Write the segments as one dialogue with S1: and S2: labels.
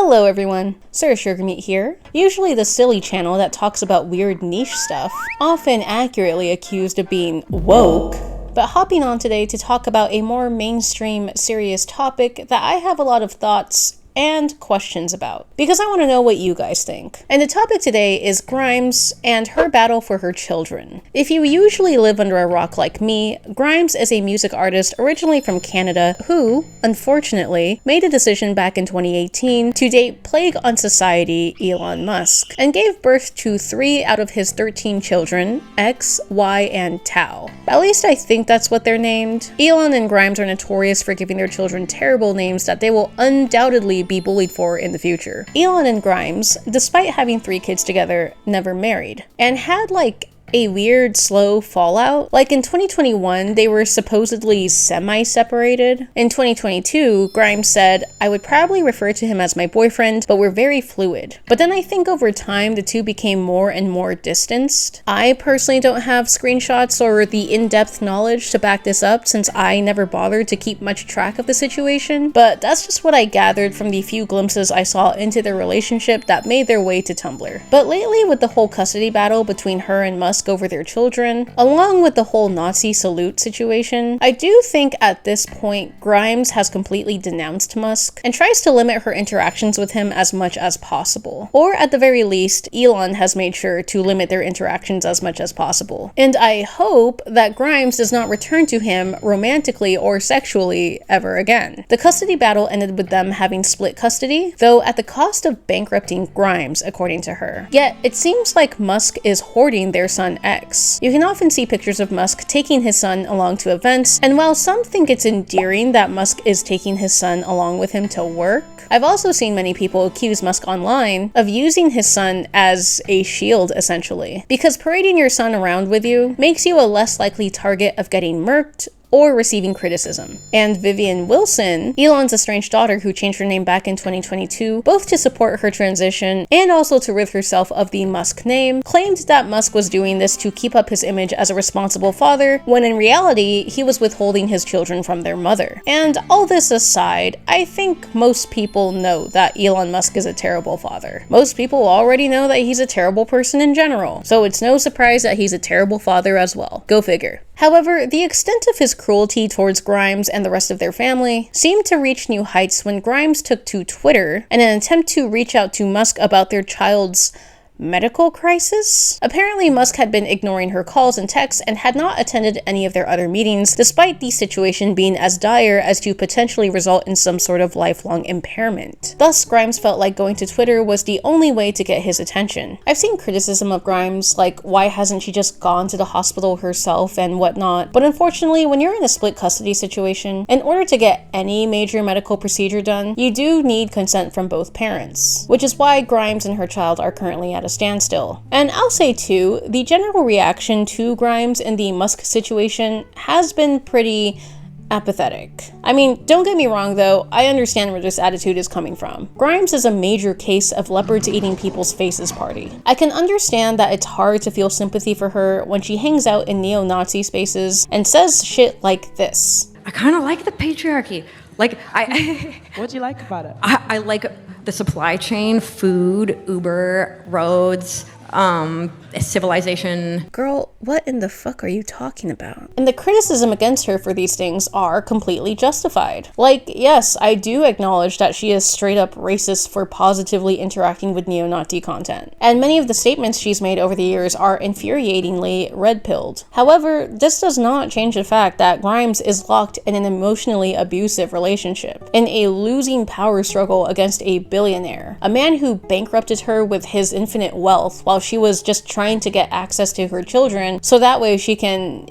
S1: Hello everyone, Sir Sugarmeat here. Usually the silly channel that talks about weird niche stuff, often accurately accused of being woke, but hopping on today to talk about a more mainstream, serious topic that I have a lot of thoughts and questions about, because I want to know what you guys think. And the topic today is Grimes and her battle for her children. If you usually live under a rock like me, Grimes is a music artist originally from Canada who, unfortunately, made a decision back in 2018 to date plague on society Elon Musk, and gave birth to 3 out of his 13 children, X, Y, and Tau. At least I think that's what they're named. Elon and Grimes are notorious for giving their children terrible names that they will undoubtedly be bullied for in the future. Elon and Grimes, despite having 3 kids together, never married, and had a weird, slow fallout. Like in 2021, they were supposedly semi-separated. In 2022, Grimes said, "I would probably refer to him as my boyfriend, but we're very fluid." But then I think over time, the two became more and more distanced. I personally don't have screenshots or the in-depth knowledge to back this up, since I never bothered to keep much track of the situation, but that's just what I gathered from the few glimpses I saw into their relationship that made their way to Tumblr. But lately, with the whole custody battle between her and Musk over their children, along with the whole Nazi salute situation, I do think at this point Grimes has completely denounced Musk and tries to limit her interactions with him as much as possible. Or at the very least, Elon has made sure to limit their interactions as much as possible. And I hope that Grimes does not return to him romantically or sexually ever again. The custody battle ended with them having split custody, though at the cost of bankrupting Grimes, according to her. Yet, it seems like Musk is hoarding their son X. You can often see pictures of Musk taking his son along to events, and while some think it's endearing that Musk is taking his son along with him to work, I've also seen many people accuse Musk online of using his son as a shield, essentially, because parading your son around with you makes you a less likely target of getting murked or receiving criticism. And Vivian Wilson, Elon's estranged daughter who changed her name back in 2022, both to support her transition and also to rid herself of the Musk name, claimed that Musk was doing this to keep up his image as a responsible father, when in reality, he was withholding his children from their mother. And all this aside, I think most people know that Elon Musk is a terrible father. Most people already know that he's a terrible person in general, so it's no surprise that he's a terrible father as well. Go figure. However, the extent of his cruelty towards Grimes and the rest of their family seemed to reach new heights when Grimes took to Twitter in an attempt to reach out to Musk about their child's medical crisis? Apparently, Musk had been ignoring her calls and texts and had not attended any of their other meetings, despite the situation being as dire as to potentially result in some sort of lifelong impairment. Thus, Grimes felt like going to Twitter was the only way to get his attention. I've seen criticism of Grimes, like why hasn't she just gone to the hospital herself and whatnot, but unfortunately, when you're in a split custody situation, in order to get any major medical procedure done, you do need consent from both parents, which is why Grimes and her child are currently at a standstill. And I'll say too, the general reaction to Grimes in the Musk situation has been pretty apathetic. I mean, don't get me wrong though, I understand where this attitude is coming from. Grimes is a major case of leopards eating people's faces party. I can understand that it's hard to feel sympathy for her when she hangs out in neo-Nazi spaces and says shit like this.
S2: I kind of like the patriarchy.
S3: What'd you like about it?
S2: I like the supply chain, food, Uber, roads, civilization.
S1: Girl, what in the fuck are you talking about? And the criticism against her for these things are completely justified. Yes, I do acknowledge that she is straight up racist for positively interacting with neo-Nazi content. And many of the statements she's made over the years are infuriatingly red-pilled. However, this does not change the fact that Grimes is locked in an emotionally abusive relationship, in a losing power struggle against a billionaire, a man who bankrupted her with his infinite wealth while she was just trying to get access to her children so that way she can,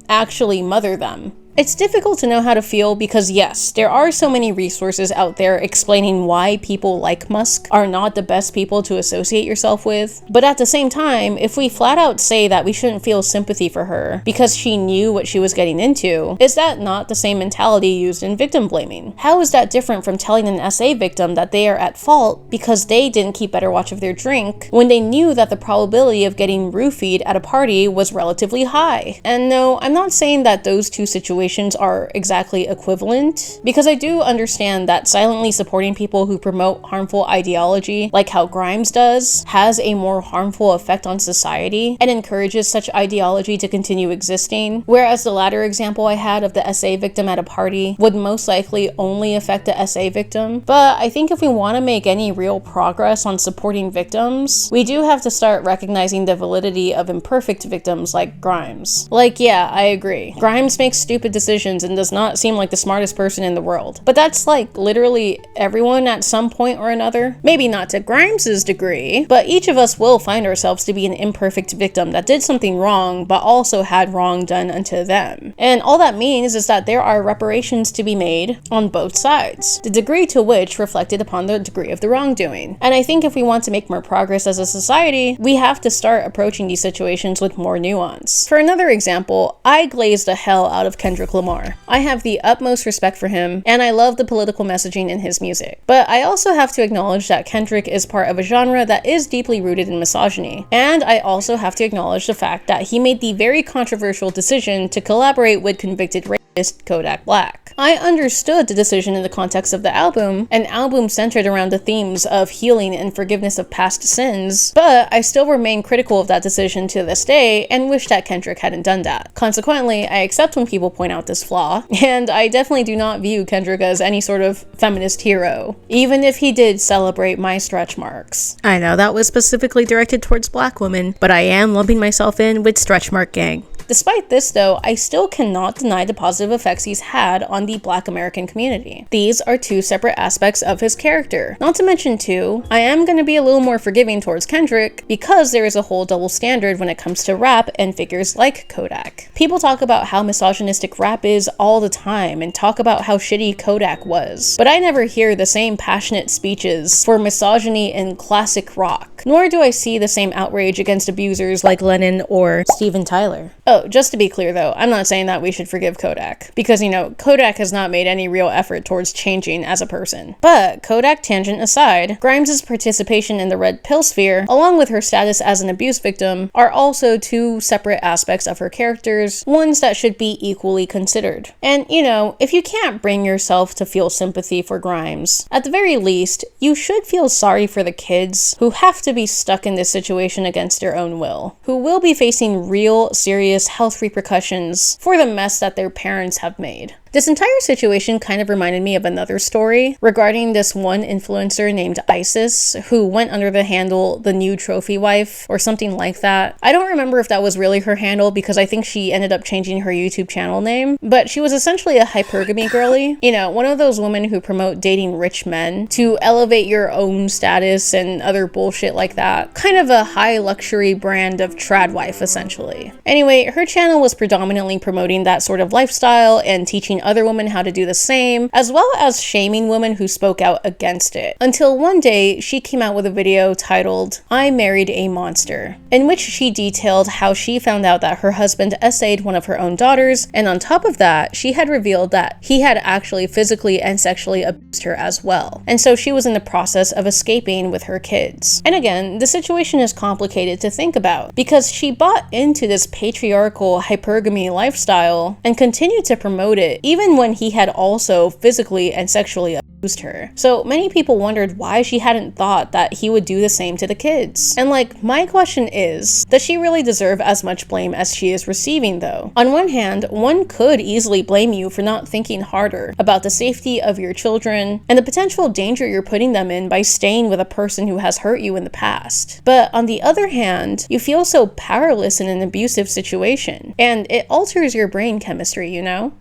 S1: actually mother them. It's difficult to know how to feel because yes, there are so many resources out there explaining why people like Musk are not the best people to associate yourself with, but at the same time, if we flat out say that we shouldn't feel sympathy for her because she knew what she was getting into, is that not the same mentality used in victim blaming? How is that different from telling an SA victim that they are at fault because they didn't keep better watch of their drink when they knew that the probability of getting roofied at a party was relatively high? And no, I'm not saying that those two situations situations are exactly equivalent, because I do understand that silently supporting people who promote harmful ideology, like how Grimes does, has a more harmful effect on society and encourages such ideology to continue existing, whereas the latter example I had of the SA victim at a party would most likely only affect the SA victim. But I think if we want to make any real progress on supporting victims, we do have to start recognizing the validity of imperfect victims like Grimes. Like, yeah, I agree. Grimes makes stupid decisions and does not seem like the smartest person in the world. But that's like literally everyone at some point or another. Maybe not to Grimes's degree, but each of us will find ourselves to be an imperfect victim that did something wrong, but also had wrong done unto them. And all that means is that there are reparations to be made on both sides, the degree to which reflected upon the degree of the wrongdoing. And I think if we want to make more progress as a society, we have to start approaching these situations with more nuance. For another example, I glazed the hell out of Kendrick Lamar. I have the utmost respect for him, and I love the political messaging in his music. But I also have to acknowledge that Kendrick is part of a genre that is deeply rooted in misogyny. And I also have to acknowledge the fact that he made the very controversial decision to collaborate with convicted rapist Kodak Black. I understood the decision in the context of the album, an album centered around the themes of healing and forgiveness of past sins, but I still remain critical of that decision to this day and wish that Kendrick hadn't done that. Consequently, I accept when people point out this flaw, and I definitely do not view Kendrick as any sort of feminist hero, even if he did celebrate my stretch marks. I know that was specifically directed towards black women, but I am lumping myself in with stretch mark gang. Despite this though, I still cannot deny the positive effects he's had on the Black American community. These are two separate aspects of his character. Not to mention too, I am going to be a little more forgiving towards Kendrick because there is a whole double standard when it comes to rap and figures like Kodak. People talk about how misogynistic rap is all the time and talk about how shitty Kodak was, but I never hear the same passionate speeches for misogyny in classic rock, nor do I see the same outrage against abusers like Lennon or Steven Tyler. Oh, just to be clear though, I'm not saying that we should forgive Kodak, because Kodak has not made any real effort towards changing as a person. But Kodak tangent aside, Grimes' participation in the red pill sphere, along with her status as an abuse victim, are also two separate aspects of her characters, ones that should be equally considered. And if you can't bring yourself to feel sympathy for Grimes, at the very least, you should feel sorry for the kids who have to be stuck in this situation against their own will, who will be facing real, serious health repercussions for the mess that their parents have made. This entire situation kind of reminded me of another story regarding this one influencer named Isis who went under the handle The New Trophy Wife or something like that. I don't remember if that was really her handle because I think she ended up changing her YouTube channel name, but she was essentially a hypergamy girly. One of those women who promote dating rich men to elevate your own status and other bullshit like that. Kind of a high luxury brand of trad wife essentially. Anyway, her channel was predominantly promoting that sort of lifestyle and teaching other women how to do the same, as well as shaming women who spoke out against it. Until one day, she came out with a video titled, "I Married a Monster," in which she detailed how she found out that her husband essayed one of her own daughters, and on top of that, she had revealed that he had actually physically and sexually abused her as well. And so she was in the process of escaping with her kids. And again, the situation is complicated to think about, because she bought into this patriarchal hypergamy lifestyle and continued to promote it even when he had also physically and sexually abused her. So many people wondered why she hadn't thought that he would do the same to the kids. And my question is, does she really deserve as much blame as she is receiving though? On one hand, one could easily blame you for not thinking harder about the safety of your children and the potential danger you're putting them in by staying with a person who has hurt you in the past. But on the other hand, you feel so powerless in an abusive situation, and it alters your brain chemistry,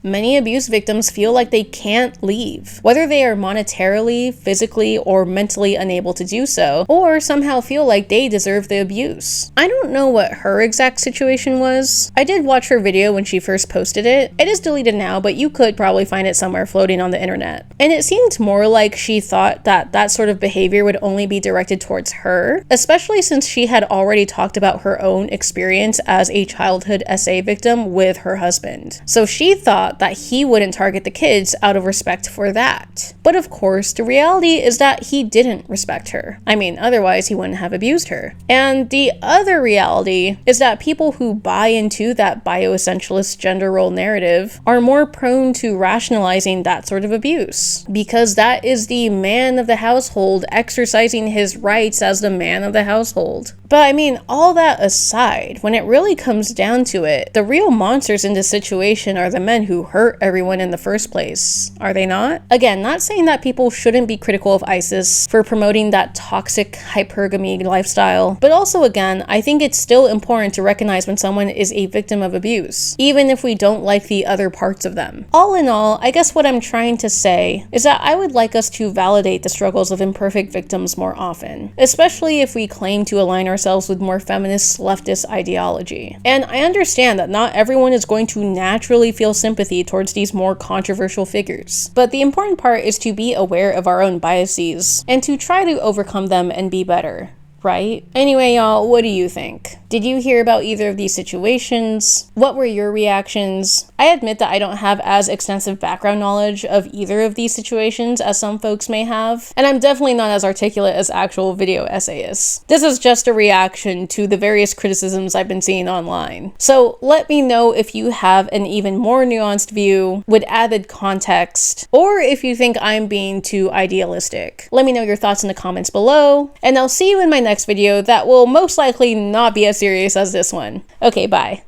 S1: Many abuse victims feel like they can't leave, whether they are monetarily, physically, or mentally unable to do so, or somehow feel like they deserve the abuse. I don't know what her exact situation was. I did watch her video when she first posted it. It is deleted now, but you could probably find it somewhere floating on the internet. And it seemed more like she thought that that sort of behavior would only be directed towards her, especially since she had already talked about her own experience as a childhood SA victim with her husband. So she thought that he wouldn't target the kids out of respect for that. But of course, the reality is that he didn't respect her. I mean, otherwise he wouldn't have abused her. And the other reality is that people who buy into that bioessentialist gender role narrative are more prone to rationalizing that sort of abuse, because that is the man of the household exercising his rights as the man of the household. But I mean, all that aside, when it really comes down to it, the real monsters in this situation are the men who hurt everyone in the first place, are they not? Again, not saying that people shouldn't be critical of ISIS for promoting that toxic hypergamy lifestyle, but also again, I think it's still important to recognize when someone is a victim of abuse, even if we don't like the other parts of them. All in all, I guess what I'm trying to say is that I would like us to validate the struggles of imperfect victims more often, especially if we claim to align ourselves with more feminist leftist ideology. And I understand that not everyone is going to naturally feel sympathy towards these more controversial figures, but the important part is to be aware of our own biases and to try to overcome them and be better. Right? Anyway, y'all, what do you think? Did you hear about either of these situations? What were your reactions? I admit that I don't have as extensive background knowledge of either of these situations as some folks may have, and I'm definitely not as articulate as actual video essayists. This is just a reaction to the various criticisms I've been seeing online. So let me know if you have an even more nuanced view with added context, or if you think I'm being too idealistic. Let me know your thoughts in the comments below, and I'll see you in my next video that will most likely not be as serious as this one. Okay, bye.